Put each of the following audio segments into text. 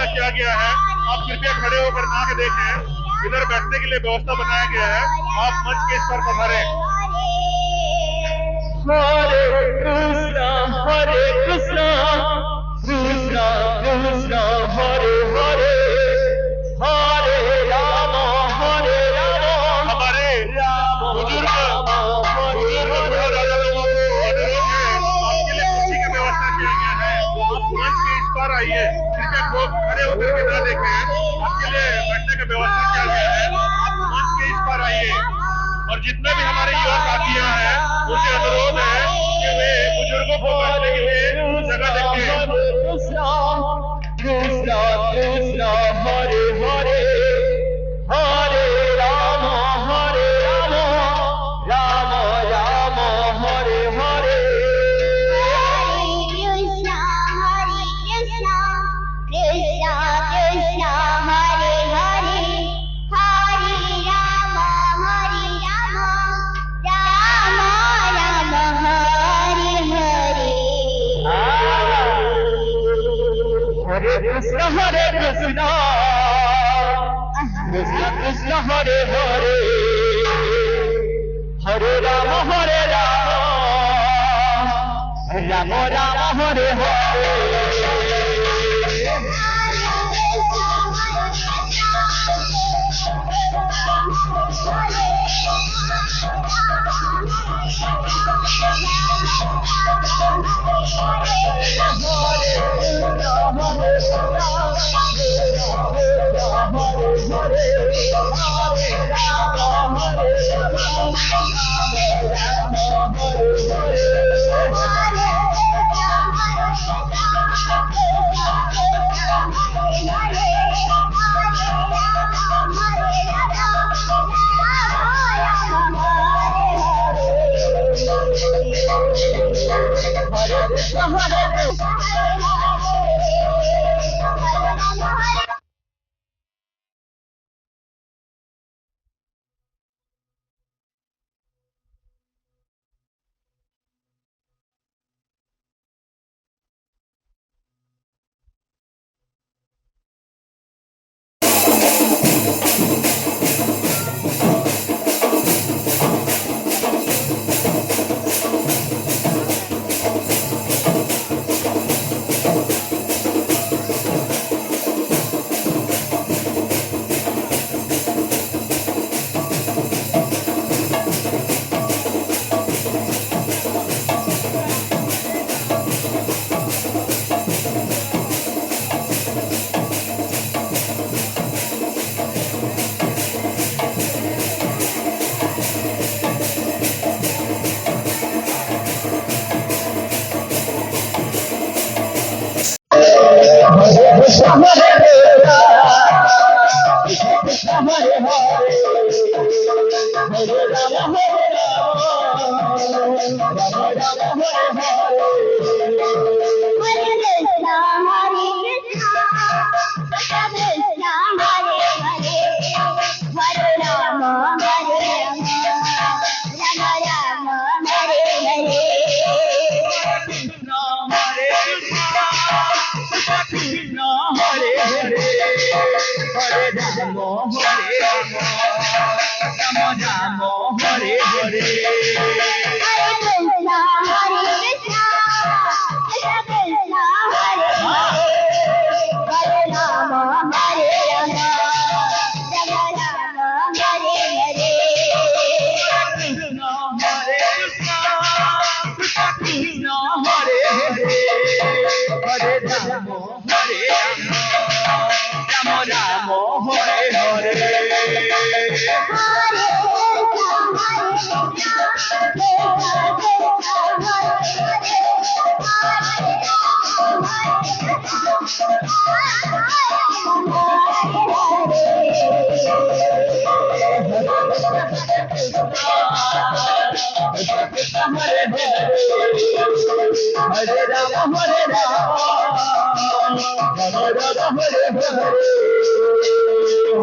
किया गया है। आप कृपया खड़े होकर ना के देखें, इधर बैठने के लिए व्यवस्था बनाया गया है। आप मंच के इस पर पधारें। हरे कृष्णा कृष्णा कृष्णा हरे हरे हरे राम हमारे बुजुर्ग राजा लोगों को अनुरोध है, आपके लिए कुर्सी की व्यवस्था किया गया है। आप मंच के इस पर आइए, कृपया खड़े होकर के ना देखें, आपके लिए बैठने की व्यवस्था किया गया है। आप मंच के इस पर आइए। और जितने भी हमारे युवा साथियां हैं, उनसे अनुरोध है कि वे बुजुर्गों को बैठने के लिए जगह देखें। कृष्णा कृष्णा कृष्णा हरे हरे हरे राम राम राम हरे हरे कृष्णा कृष्णा कृष्णा हरे हरे हरे राम राम राम हरे हरे।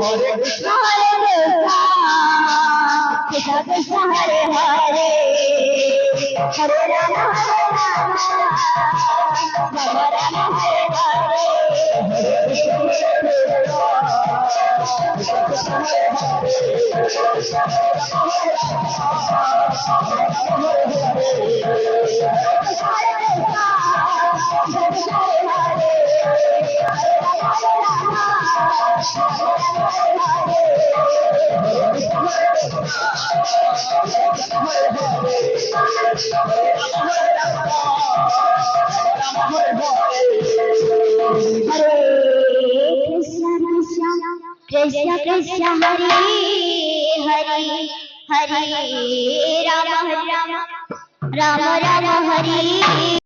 हरे Krishna Krishna Krishna Hare Hare Hare Ram Ram Ram Hare Hare Krishna Krishna Hare Hare Hare Rama Rama Rama Rama Hare